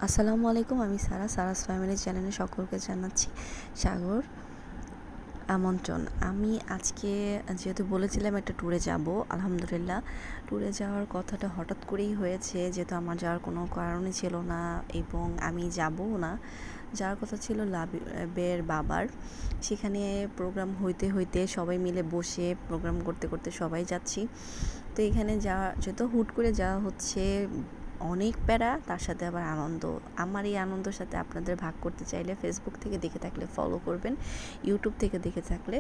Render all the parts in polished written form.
আসসালামু আলাইকুম। আমি সারাস ফ্যামিলি চ্যানেলে সকলকে জানাচ্ছি সাগর আমন্ত্রণ। আমি আজকে যেহেতু বলেছিলাম একটা ট্যুরে যাব, আলহামদুলিল্লাহ ট্যুরে যাওয়ার কথাটা হঠাৎ করেই হয়েছে, যেহেতু আমার যাওয়ার কোনো কারণই ছিল না এবং আমি যাবও না। যাওয়ার কথা ছিল লাবিবের বাবার, সেখানে প্রোগ্রাম হইতে সবাই মিলে বসে প্রোগ্রাম করতে সবাই যাচ্ছি। তো এখানে যাওয়া যেহেতু হুট করে যাওয়া হচ্ছে, অনেক প্যারা, তার সাথে আবার আনন্দ। আমার এই আনন্দের সাথে আপনাদের ভাগ করতে চাইলে ফেসবুক থেকে দেখে থাকলে ফলো করবেন, ইউটিউব থেকে দেখে থাকলে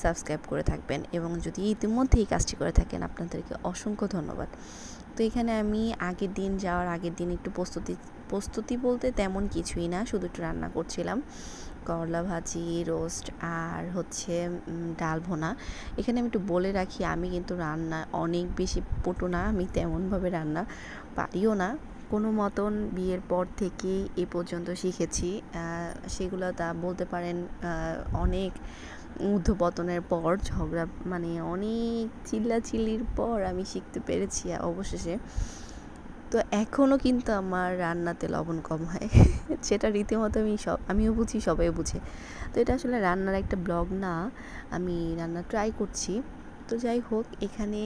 সাবস্ক্রাইব করে থাকবেন, এবং যদি ইতিমধ্যে এই কাজটি করে থাকেন আপনাদেরকে অসংখ্য ধন্যবাদ। তো এখানে আমি যাওয়ার আগের দিন একটু প্রস্তুতি বলতে তেমন কিছুই না, শুধু একটু রান্না করছিলাম, করলা ভাজি, রোস্ট আর হচ্ছে ডাল ভোনা। এখানে আমি একটু বলে রাখি, আমি কিন্তু রান্না অনেক বেশি পটু না, আমি তেমনভাবে রান্না পারিও না। কোনো মতন বিয়ের পর থেকেই এ পর্যন্ত শিখেছি, সেগুলো তা বলতে পারেন অনেক ঊর্ধ্বপতনের পর, ঝগড়া মানে অনেক চিল্লাচিল্লির পর আমি শিখতে পেরেছি অবশেষে। তো এখনও কিন্তু আমার রান্নাতে লবণ কম হয় সেটা রীতিমতো আমিও বুঝি, সবাই বুঝে। তো এটা আসলে রান্নার একটা ব্লগ না, আমি রান্না ট্রাই করছি। তো যাই হোক, এখানে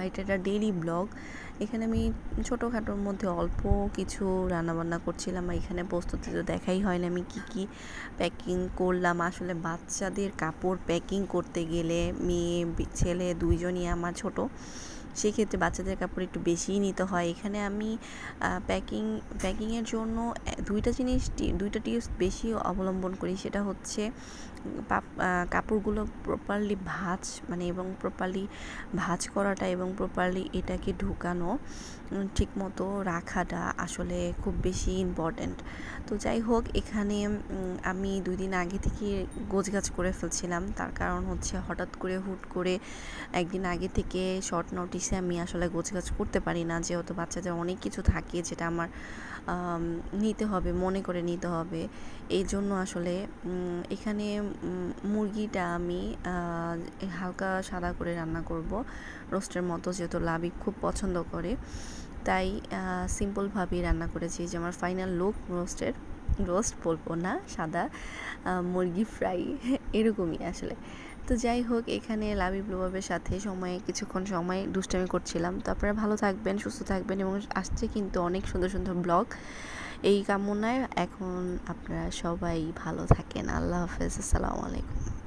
এটা একটা ডেইলি ব্লগ। এখানে আমি ছোটোখাটোর মধ্যে অল্প কিছু রান্নাবান্না করছিলাম। এখানে প্রস্তুতি তো দেখাই হয় না আমি কি প্যাকিং করলাম। আসলে বাচ্চাদের কাপড় প্যাকিং করতে গেলে মেয়ে ছেলে দুইজনই আমার ছোট, সেক্ষেত্রে বাচ্চাদের কাপড় একটু বেশিই নিতে হয়। এখানে আমি প্যাকিংয়ের জন্য দুইটা টিপস বেশি অবলম্বন করি। সেটা হচ্ছে কাপড়গুলো প্রপারলি প্রপারলি ভাঁজ করাটা এবং প্রপারলি এটাকে ঢুকানো, ঠিকমতো রাখাটা আসলে খুব বেশি ইম্পর্ট্যান্ট। তো যাই হোক, এখানে আমি 2 দিন আগে থেকে গোছগাছ করে ফেলছিলাম। তার কারণ হচ্ছে হুট করে একদিন আগে থেকে শর্ট নোটিসে আমি আসলে গোছগাছ করতে পারি না, যেহেতু বাচ্চাদের অনেক কিছু থাকে যেটা আমার মনে করে নিতে হবে। এই জন্য আসলে এখানে মুরগিটা আমি হালকা সাদা করে রান্না করব, রোস্টের মতো, যেহেতু লাবিব খুব পছন্দ করে, তাই সিম্পলভাবেই রান্না করেছি। যে আমার ফাইনাল লুক রোস্ট বলবো না, সাদা মুরগি ফ্রাই এরকমই আসলে। তো যাই হোক, এখানে লাবিব লুবাবের সাথে কিছুক্ষণ সময় দুষ্টামি করছিলাম। তো আপনারা ভালো থাকবেন, সুস্থ থাকবেন, এবং আসছে কিন্তু অনেক সুন্দর সুন্দর ব্লগ, এই কামনায় এখন আপনারা সবাই ভালো থাকেন। আল্লাহ হাফেজ, আসসালামু আলাইকুম।